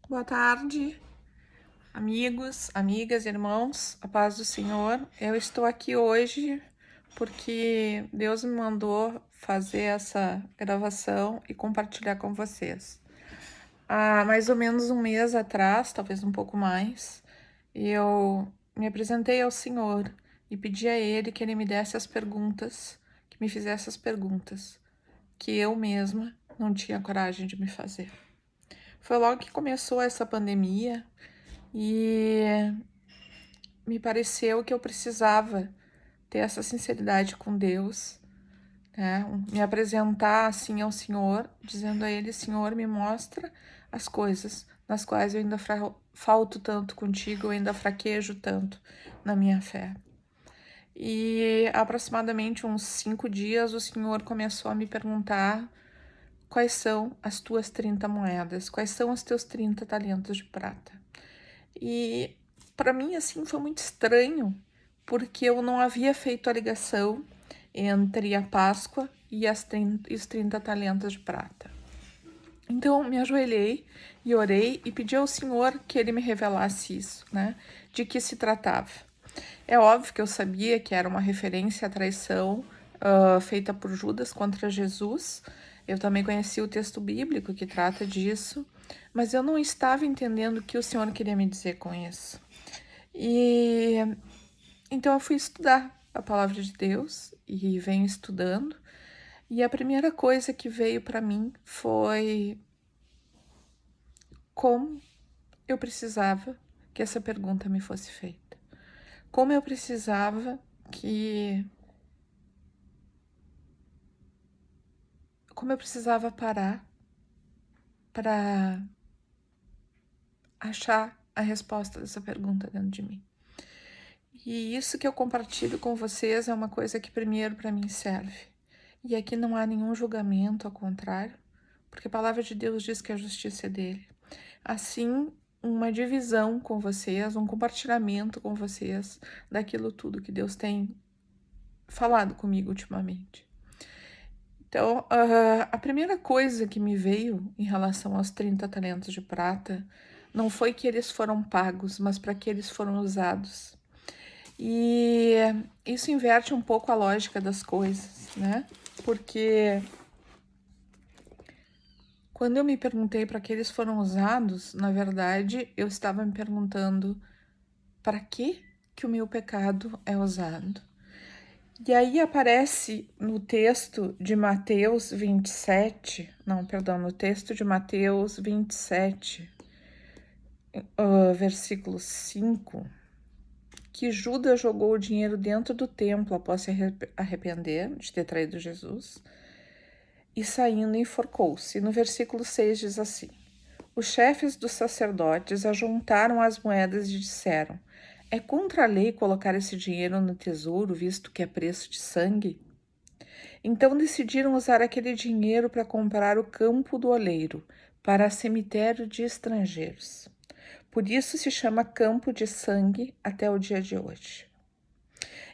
Boa tarde, amigos, amigas, irmãos, a paz do Senhor. Eu estou aqui hoje porque Deus me mandou fazer essa gravação e compartilhar com vocês. Há mais ou menos um mês atrás, talvez um pouco mais, eu me apresentei ao Senhor e pedi a Ele que Ele me desse as perguntas, que me fizesse as perguntas que eu mesma não tinha coragem de me fazer. Foi logo que começou essa pandemia e me pareceu que eu precisava ter essa sinceridade com Deus, né? Me apresentar assim ao Senhor, dizendo a Ele: Senhor, me mostra as coisas nas quais eu ainda falto tanto contigo, eu ainda fraquejo tanto na minha fé. E aproximadamente uns 5 dias o Senhor começou a me perguntar quais são as tuas 30 moedas, quais são os teus 30 talentos de prata. E para mim, assim, foi muito estranho, porque eu não havia feito a ligação entre a Páscoa e os 30 talentos de prata. Então, me ajoelhei e orei e pedi ao Senhor que Ele me revelasse isso, né? De que se tratava. É óbvio que eu sabia que era uma referência à traição feita por Judas contra Jesus. Eu também conheci o texto bíblico que trata disso, mas eu não estava entendendo o que o Senhor queria me dizer com isso. E então eu fui estudar a palavra de Deus e venho estudando. E a primeira coisa que veio para mim foi como eu precisava que essa pergunta me fosse feita. Como eu precisava como eu precisava parar para achar a resposta dessa pergunta dentro de mim. E isso que eu compartilho com vocês é uma coisa que primeiro para mim serve. E aqui não há nenhum julgamento, ao contrário, porque a palavra de Deus diz que a justiça é dele. Assim, uma divisão com vocês, um compartilhamento com vocês daquilo tudo que Deus tem falado comigo ultimamente. Então, a primeira coisa que me veio em relação aos 30 talentos de prata não foi que eles foram pagos, mas para que eles foram usados. E isso inverte um pouco a lógica das coisas, né? Porque quando eu me perguntei para que eles foram usados, na verdade, eu estava me perguntando para que o meu pecado é usado. E aí aparece no texto de Mateus 27, no texto de Mateus 27, versículo 5, que Judas jogou o dinheiro dentro do templo após se arrepender de ter traído Jesus e saindo enforcou-se. No versículo 6 diz assim: os chefes dos sacerdotes ajuntaram as moedas e disseram: é contra a lei colocar esse dinheiro no tesouro, visto que é preço de sangue? Então decidiram usar aquele dinheiro para comprar o campo do oleiro, para cemitério de estrangeiros. Por isso se chama campo de sangue até o dia de hoje.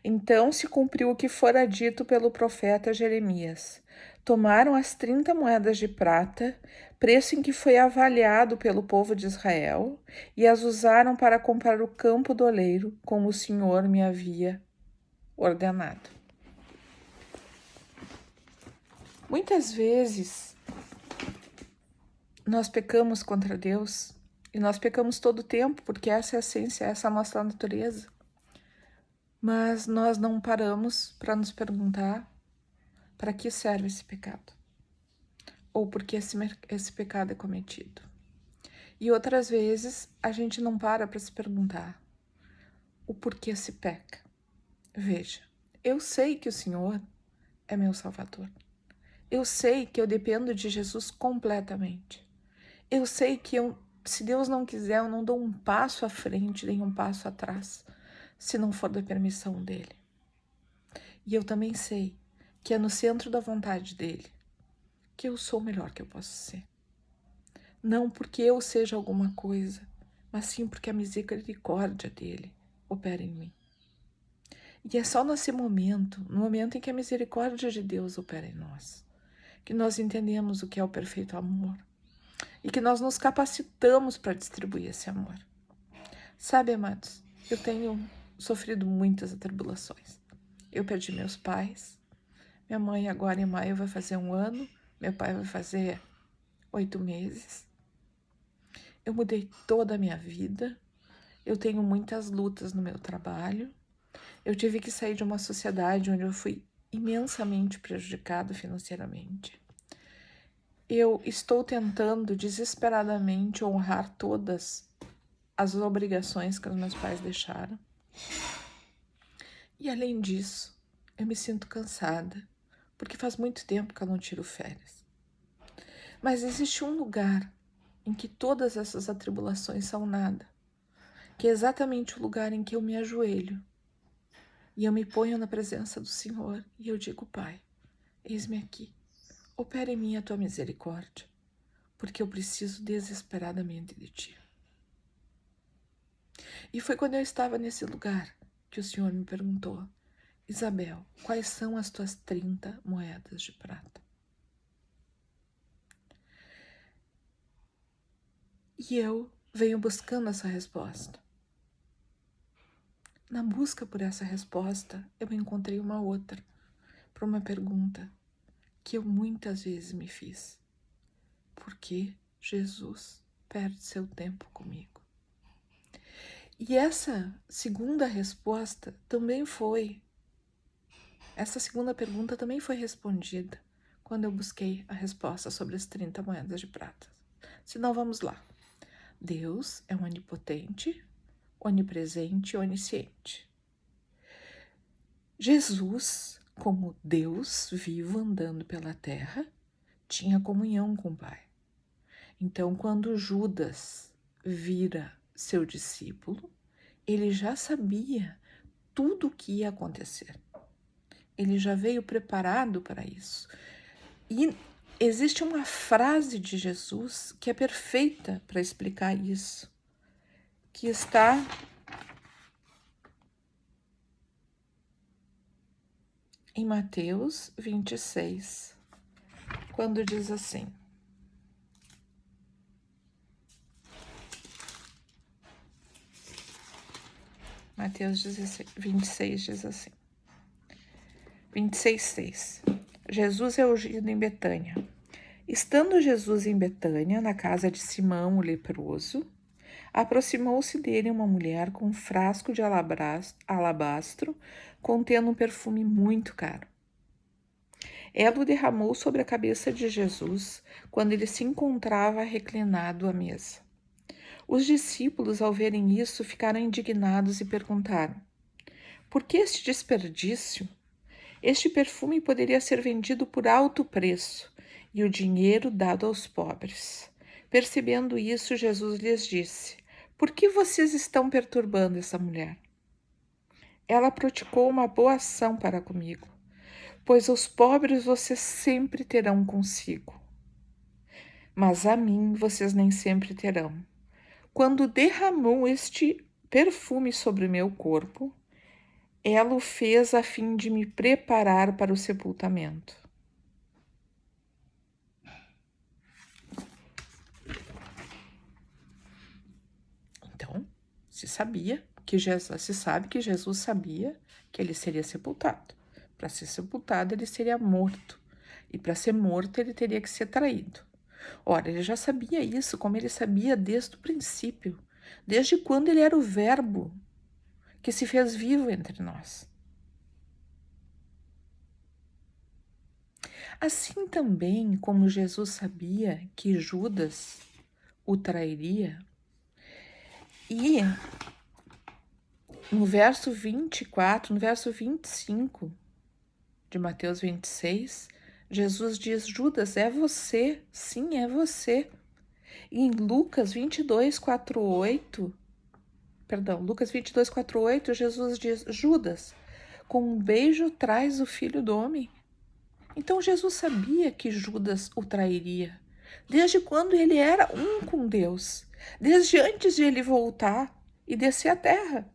Então se cumpriu o que fora dito pelo profeta Jeremias. Tomaram as 30 moedas de prata, preço em que foi avaliado pelo povo de Israel, e as usaram para comprar o campo do oleiro, como o Senhor me havia ordenado. Muitas vezes nós pecamos contra Deus, e nós pecamos todo o tempo, porque essa é a essência, essa é a nossa natureza. Mas nós não paramos para nos perguntar para que serve esse pecado, ou por que esse pecado é cometido. E outras vezes a gente não para se perguntar o porquê se peca. Veja, eu sei que o Senhor é meu Salvador. Eu sei que eu dependo de Jesus completamente. Eu sei que se Deus não quiser, eu não dou um passo à frente, nem um passo atrás, se não for da permissão dele. E eu também sei que é no centro da vontade dele que eu sou o melhor que eu posso ser. Não porque eu seja alguma coisa, mas sim porque a misericórdia dele opera em mim. E é só nesse momento, no momento em que a misericórdia de Deus opera em nós, que nós entendemos o que é o perfeito amor. e que nós nos capacitamos para distribuir esse amor. Sabe, amados, eu tenho sofrido muitas atribulações. Eu perdi meus pais, minha mãe agora em maio vai fazer 1 ano, meu pai vai fazer 8 meses. Eu mudei toda a minha vida, eu tenho muitas lutas no meu trabalho, eu tive que sair de uma sociedade onde eu fui imensamente prejudicada financeiramente. Eu estou tentando desesperadamente honrar todas as obrigações que os meus pais deixaram. E além disso, eu me sinto cansada, porque faz muito tempo que eu não tiro férias. Mas existe um lugar em que todas essas atribulações são nada, que é exatamente o lugar em que eu me ajoelho e eu me ponho na presença do Senhor e eu digo: Pai, eis-me aqui, opera em mim a tua misericórdia, porque eu preciso desesperadamente de ti. E foi quando eu estava nesse lugar que o Senhor me perguntou: Isabel, quais são as tuas 30 moedas de prata? E eu venho buscando essa resposta. Na busca por essa resposta, eu encontrei uma outra, para uma pergunta que eu muitas vezes me fiz. Por que Jesus perde seu tempo comigo? E essa segunda pergunta também foi respondida quando eu busquei a resposta sobre as 30 moedas de prata. Senão, vamos lá. Deus é onipotente, onipresente e onisciente. Jesus, como Deus vivo andando pela terra, tinha comunhão com o Pai. Então, quando Judas vira seu discípulo, ele já sabia tudo o que ia acontecer. Ele já veio preparado para isso. E existe uma frase de Jesus que é perfeita para explicar isso, que está em Mateus 26, quando diz assim: Mateus 26 diz assim, 26:6. Jesus é ungido em Betânia. Estando Jesus em Betânia, na casa de Simão, o leproso, aproximou-se dele uma mulher com um frasco de alabastro contendo um perfume muito caro. Ela o derramou sobre a cabeça de Jesus quando ele se encontrava reclinado à mesa. Os discípulos, ao verem isso, ficaram indignados e perguntaram: por que este desperdício? Este perfume poderia ser vendido por alto preço e o dinheiro dado aos pobres. Percebendo isso, Jesus lhes disse: por que vocês estão perturbando essa mulher? Ela praticou uma boa ação para comigo, pois os pobres vocês sempre terão consigo, mas a mim vocês nem sempre terão. Quando derramou este perfume sobre meu corpo, ela o fez a fim de me preparar para o sepultamento. Então, se sabe que Jesus sabia que ele seria sepultado. Para ser sepultado, ele seria morto. E para ser morto, ele teria que ser traído. Ora, ele já sabia isso, como ele sabia desde o princípio, desde quando ele era o Verbo que se fez vivo entre nós. Assim também como Jesus sabia que Judas o trairia, e no verso 24, no verso 25 de Mateus 26, Jesus diz: Judas, é você, sim, é você. E em Lucas 22:48, Jesus diz: Judas, com um beijo traz o filho do homem. Então Jesus sabia que Judas o trairia, desde quando ele era um com Deus, desde antes de ele voltar e descer à terra.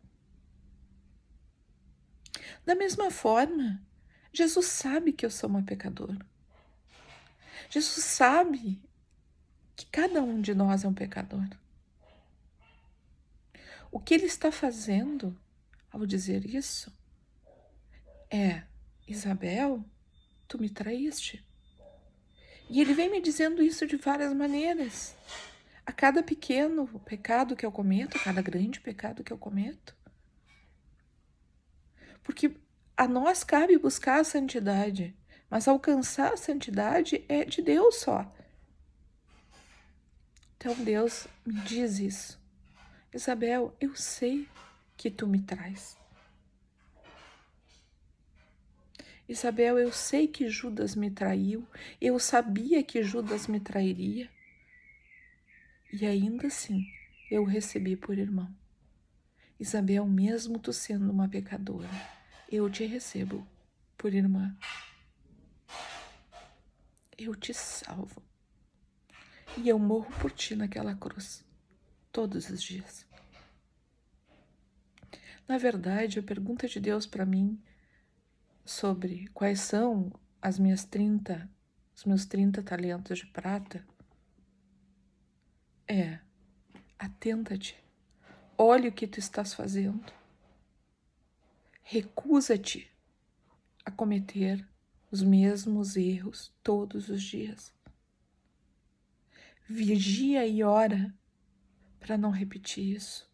Da mesma forma, Jesus sabe que eu sou uma pecadora. Jesus sabe que cada um de nós é um pecador. O que ele está fazendo ao dizer isso é: Isabel, tu me traíste. E ele vem me dizendo isso de várias maneiras. A cada pequeno pecado que eu cometo, a cada grande pecado que eu cometo. Porque a nós cabe buscar a santidade, mas alcançar a santidade é de Deus só. Então Deus me diz isso. Isabel, eu sei que tu me traz. Isabel, eu sei que Judas me traiu, eu sabia que Judas me trairia. E ainda assim, eu o recebi por irmão. Isabel, mesmo tu sendo uma pecadora, eu te recebo por irmã. Eu te salvo. E eu morro por ti naquela cruz, todos os dias. Na verdade, a pergunta de Deus para mim sobre quais são os meus 30 talentos de prata é: atenta-te, olhe o que tu estás fazendo, recusa-te a cometer os mesmos erros todos os dias. Vigia e ora para não repetir isso,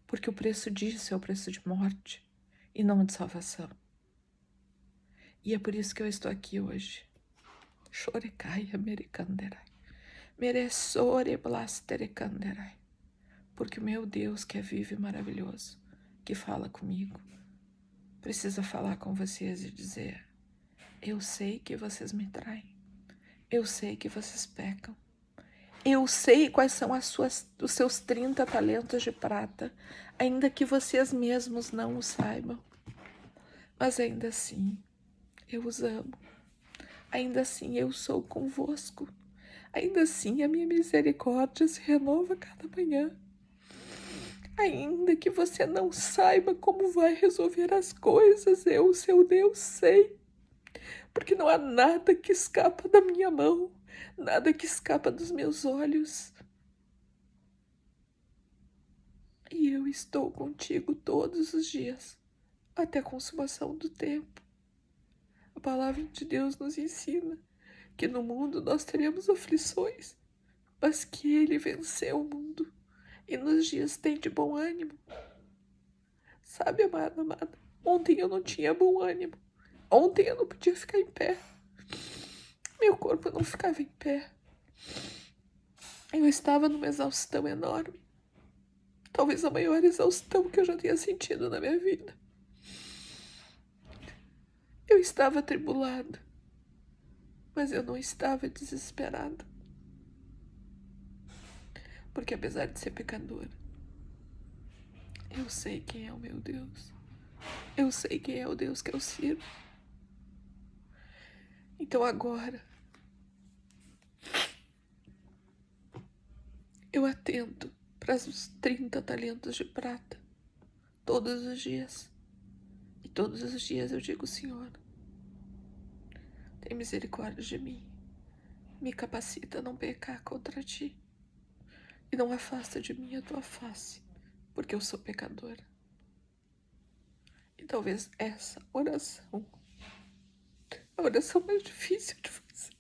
porque o preço disso é o preço de morte e não de salvação. E é por isso que eu estou aqui hoje. Chorecai americanderai, mereçore blasterecanderai, porque o meu Deus, que é vivo e maravilhoso, que fala comigo, precisa falar com vocês e dizer: eu sei que vocês me traem, eu sei que vocês pecam, eu sei quais são os seus 30 talentos de prata, ainda que vocês mesmos não o saibam. Mas ainda assim, eu os amo. Ainda assim, eu sou convosco. Ainda assim, a minha misericórdia se renova cada manhã. Ainda que você não saiba como vai resolver as coisas, eu, seu Deus, sei. Porque não há nada que escapa da minha mão, nada que escapa dos meus olhos. E eu estou contigo todos os dias, até a consumação do tempo. A palavra de Deus nos ensina que no mundo nós teremos aflições, mas que Ele venceu o mundo e nos dias tem de bom ânimo. Sabe, amada, ontem eu não tinha bom ânimo. Ontem eu não podia ficar em pé. Meu corpo não ficava em pé. Eu estava numa exaustão enorme. Talvez a maior exaustão que eu já tenha sentido na minha vida. Eu estava atribulada, mas eu não estava desesperada. Porque apesar de ser pecadora, eu sei quem é o meu Deus. Eu sei quem é o Deus que eu sirvo. Então agora, eu atento para os 30 talentos de prata, todos os dias. E todos os dias eu digo: Senhor, tem misericórdia de mim. Me capacita a não pecar contra ti. E não afasta de mim a tua face, porque eu sou pecadora. E talvez essa oração, a oração mais difícil de fazer,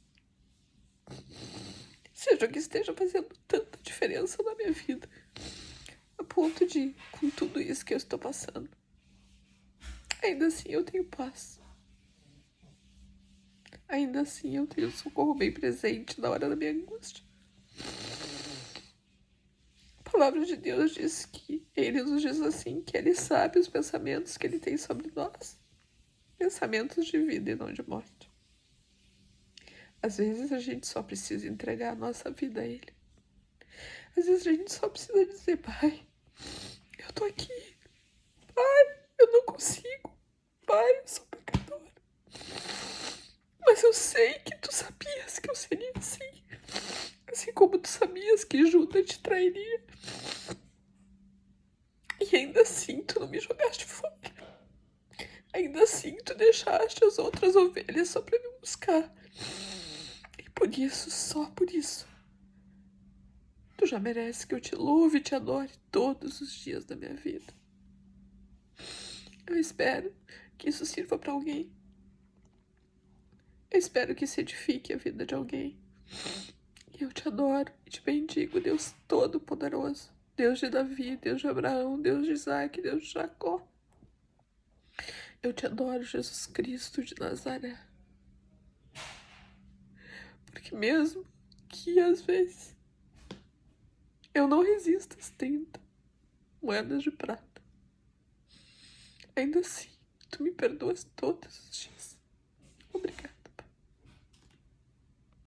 seja o que esteja fazendo tanta diferença na minha vida, a ponto de, com tudo isso que eu estou passando, ainda assim eu tenho paz. Ainda assim eu tenho socorro bem presente na hora da minha angústia. A palavra de Deus diz que Ele nos diz assim, que Ele sabe os pensamentos que Ele tem sobre nós. Pensamentos de vida e não de morte. Às vezes a gente só precisa entregar a nossa vida a Ele. Às vezes a gente só precisa dizer: Pai, eu tô aqui. Pai, eu não consigo. Pai, eu sou pecadora. Mas eu sei que tu sabias que eu seria assim. Assim como tu sabias que Judas te trairia. E ainda assim tu não me jogaste fora. Ainda assim tu deixaste as outras ovelhas só pra me buscar. E por isso, só por isso, já mereces que eu te louve e te adore todos os dias da minha vida. Eu espero que isso sirva para alguém. Eu espero que isso edifique a vida de alguém. E eu te adoro e te bendigo, Deus Todo-Poderoso. Deus de Davi, Deus de Abraão, Deus de Isaac, Deus de Jacó. Eu te adoro, Jesus Cristo de Nazaré. Porque mesmo que às vezes eu não resisto às 30 moedas de prata, ainda assim, tu me perdoas todos os dias. Obrigada.